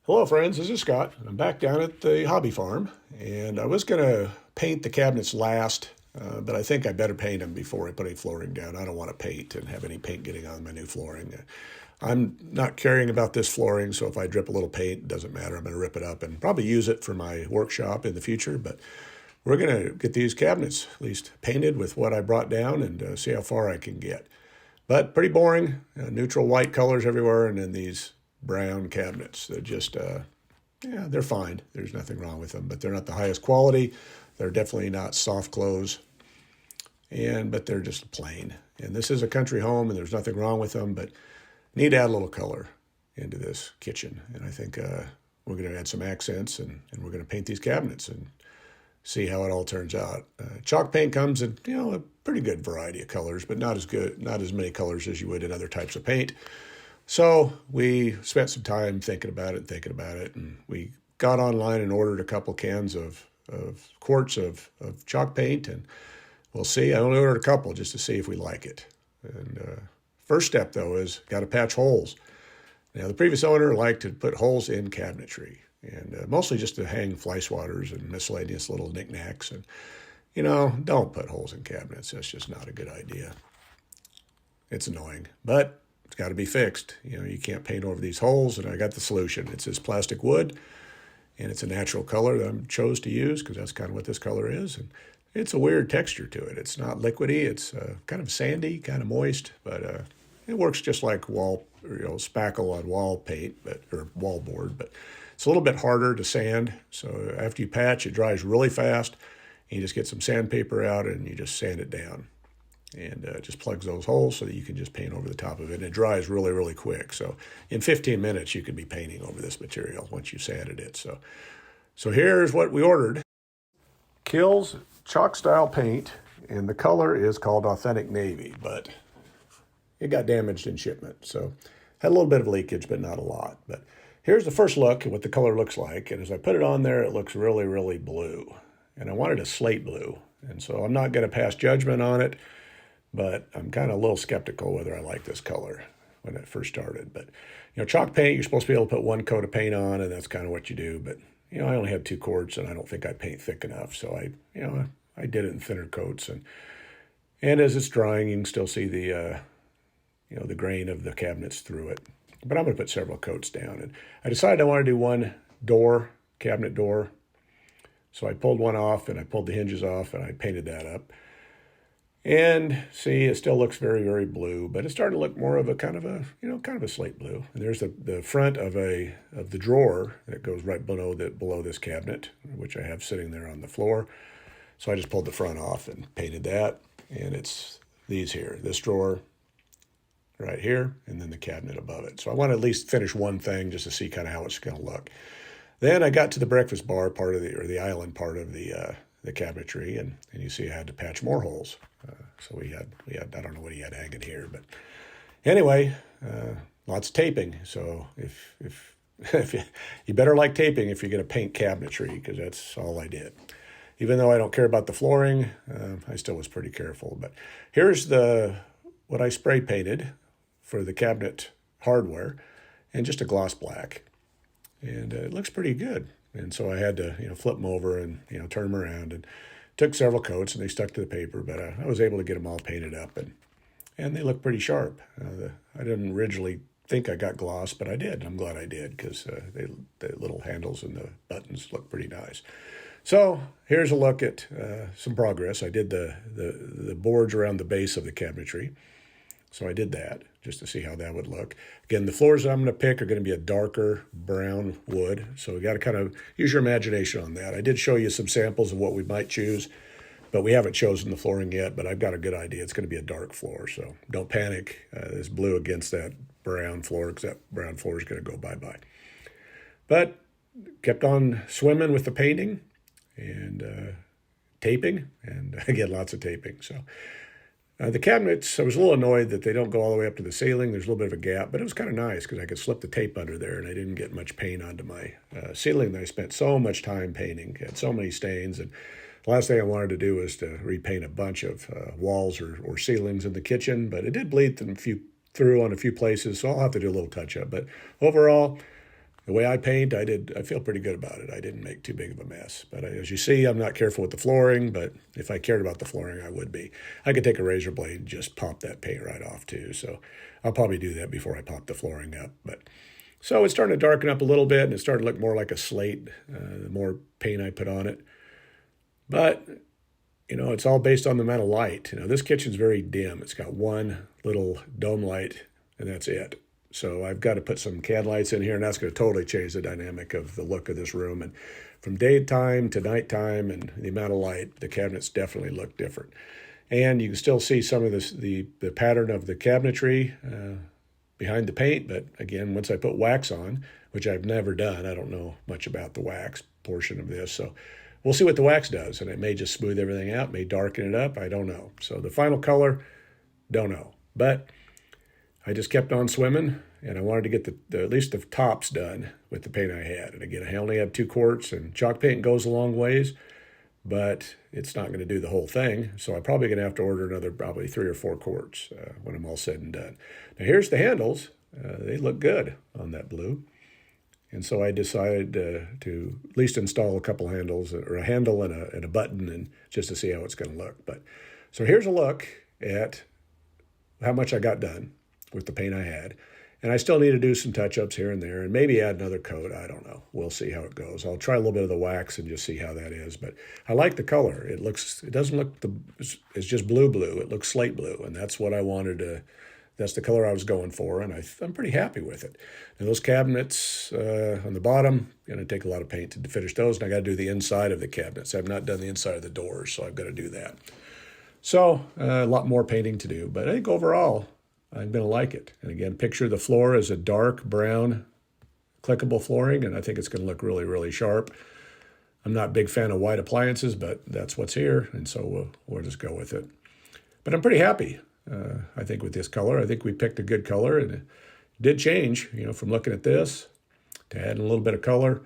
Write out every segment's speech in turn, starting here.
Hello friends, this is Scott. I'm back down at the hobby farm and I was going to paint the cabinets last, but I think I better paint them before I put any flooring down. I don't want to paint and have any paint getting on my new flooring. I'm not caring about this flooring, so if I drip a little paint, it doesn't matter. I'm going to rip it up and probably use it for my workshop in the future, but we're going to get these cabinets at least painted with what I brought down and see how far I can get. But pretty boring, neutral white colors everywhere, and then these brown cabinets. They're just, they're fine. There's nothing wrong with them, but they're not the highest quality. They're definitely not soft close, but they're just plain. And this is a country home, and there's nothing wrong with them, but need to add a little color into this kitchen. And I think we're going to add some accents, and we're going to paint these cabinets and see how it all turns out. Chalk paint comes in, a pretty good variety of colors, but not as many colors as you would in other types of paint. So we spent some time thinking about it, and we got online and ordered a couple cans of quarts of chalk paint, and we'll see. I only ordered a couple just to see if we like it. And first step, though, is got to patch holes. Now, the previous owner liked to put holes in cabinetry, and mostly just to hang fly swatters and miscellaneous little knickknacks. And, don't put holes in cabinets. That's just not a good idea. It's annoying, but it's got to be fixed. You can't paint over these holes, and I got the solution. It's this plastic wood, and it's a natural color that I chose to use because that's kind of what this color is. And it's a weird texture to it. It's not liquidy. It's kind of sandy, kind of moist, but it works just like spackle on wall paint, or wallboard. But it's a little bit harder to sand. So after you patch, it dries really fast. And you just get some sandpaper out and you just sand it down. And it just plugs those holes so that you can just paint over the top of it. And it dries really, really quick. So in 15 minutes, you could be painting over this material once you sanded it. So here's what we ordered. Kills chalk style paint, and the color is called Authentic Navy, but it got damaged in shipment. So had a little bit of leakage, but not a lot. But here's the first look at what the color looks like. And as I put it on there, it looks really, really blue. And I wanted a slate blue. And so I'm not going to pass judgment on it, but I'm kind of a little skeptical whether I like this color when it first started. But, chalk paint, you're supposed to be able to put one coat of paint on, and that's kind of what you do. But, I only had 2 quarts, and I don't think I paint thick enough. So I did it in thinner coats. And as it's drying, you can still see the grain of the cabinets through it. But I'm going to put several coats down. And I decided I want to do one cabinet door. So I pulled one off, and I pulled the hinges off, and I painted that up. And see, it still looks very, very blue, but it started to look more of a kind of a slate blue. And there's the front of the drawer that goes right below this cabinet, which I have sitting there on the floor. So I just pulled the front off and painted that. And it's these here, this drawer right here, and then the cabinet above it. So I want to at least finish one thing just to see kind of how it's going to look. Then I got to the breakfast bar part of the island part of the cabinetry, and you see I had to patch more holes. So we had I don't know what he had hanging here, but anyway, lots of taping. So if you better like taping if you're going to paint cabinetry, because that's all I did. Even though I don't care about the flooring, I still was pretty careful. But here's what I spray painted for the cabinet hardware, and just a gloss black, and it looks pretty good. And so I had to, flip them over and, turn them around, and took several coats, and they stuck to the paper, but I was able to get them all painted up, and they look pretty sharp. I didn't originally think I got gloss, but I did. I'm glad I did, because the little handles and the buttons look pretty nice. So here's a look at some progress. I did the boards around the base of the cabinetry. So I did that just to see how that would look. Again, the floors I'm going to pick are going to be a darker brown wood. So we got to kind of use your imagination on that. I did show you some samples of what we might choose, but we haven't chosen the flooring yet, but I've got a good idea. It's going to be a dark floor, so don't panic. This blue against that brown floor, because that brown floor is going to go bye-bye. But kept on swimming with the painting and taping, and again, lots of taping. So the cabinets, I was a little annoyed that they don't go all the way up to the ceiling. There's a little bit of a gap, but it was kind of nice because I could slip the tape under there, and I didn't get much paint onto my ceiling that I spent so much time painting. It had so many stains, and the last thing I wanted to do was to repaint a bunch of walls or ceilings in the kitchen, but it did bleed through on a few places, so I'll have to do a little touch-up. But overall, the way I paint, I feel pretty good about it. I didn't make too big of a mess. But as you see, I'm not careful with the flooring, but if I cared about the flooring, I would be. I could take a razor blade and just pop that paint right off too. So I'll probably do that before I pop the flooring up. But so it's starting to darken up a little bit, and it's starting to look more like a slate, the more paint I put on it. But, it's all based on the amount of light. This kitchen's very dim. It's got one little dome light, and that's it. So I've got to put some can lights in here, and that's going to totally change the dynamic of the look of this room. And from daytime to nighttime and the amount of light, the cabinets definitely look different. And you can still see some of this, the pattern of the cabinetry behind the paint. But again, once I put wax on, which I've never done, I don't know much about the wax portion of this. So we'll see what the wax does. And it may just smooth everything out, may darken it up. I don't know. So the final color, don't know. But I just kept on swimming, and I wanted to get at least the tops done with the paint I had. And again, I only have 2 quarts, and chalk paint goes a long ways, but it's not going to do the whole thing. So I'm probably going to have to order another probably 3 or 4 quarts when I'm all said and done. Now here's the handles. They look good on that blue. And so I decided to at least install a couple handles, or a handle and a button, and just to see how it's going to look. But so here's a look at how much I got done with the paint I had. And I still need to do some touch-ups here and there, and maybe add another coat. I don't know. We'll see how it goes. I'll try a little bit of the wax and just see how that is. But I like the color. It doesn't look, it's just blue. It looks slate blue, and that's what I wanted to, that's the color I was going for, and I'm pretty happy with it. Now those cabinets on the bottom, going to take a lot of paint to finish those, and I got to do the inside of the cabinets. I've not done the inside of the doors, so I've got to do that. So a lot more painting to do, but I think overall, I'm going to like it. And again, picture the floor as a dark brown clickable flooring, and I think it's going to look really, really sharp. I'm not a big fan of white appliances, but that's what's here, and so we'll just go with it. But I'm pretty happy, I think, with this color. I think we picked a good color, and it did change, from looking at this to adding a little bit of color.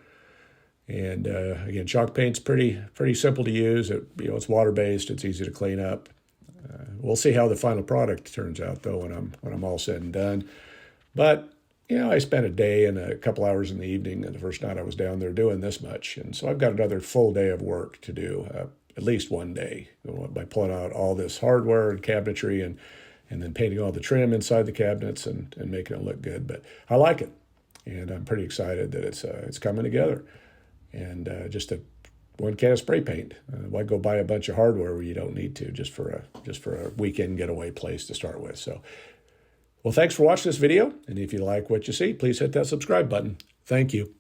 And again, chalk paint's pretty simple to use. It's water-based. It's easy to clean up. We'll see how the final product turns out, though, when I'm all said and done. But I spent a day and a couple hours in the evening, and the first night I was down there doing this much, and so I've got another full day of work to do, at least one day, by pulling out all this hardware and cabinetry, and then painting all the trim inside the cabinets and making it look good. But I like it, and I'm pretty excited that it's coming together. And just one can of spray paint. Why go buy a bunch of hardware where you don't need to, just for a weekend getaway place to start with? So, well, thanks for watching this video. And if you like what you see, please hit that subscribe button. Thank you.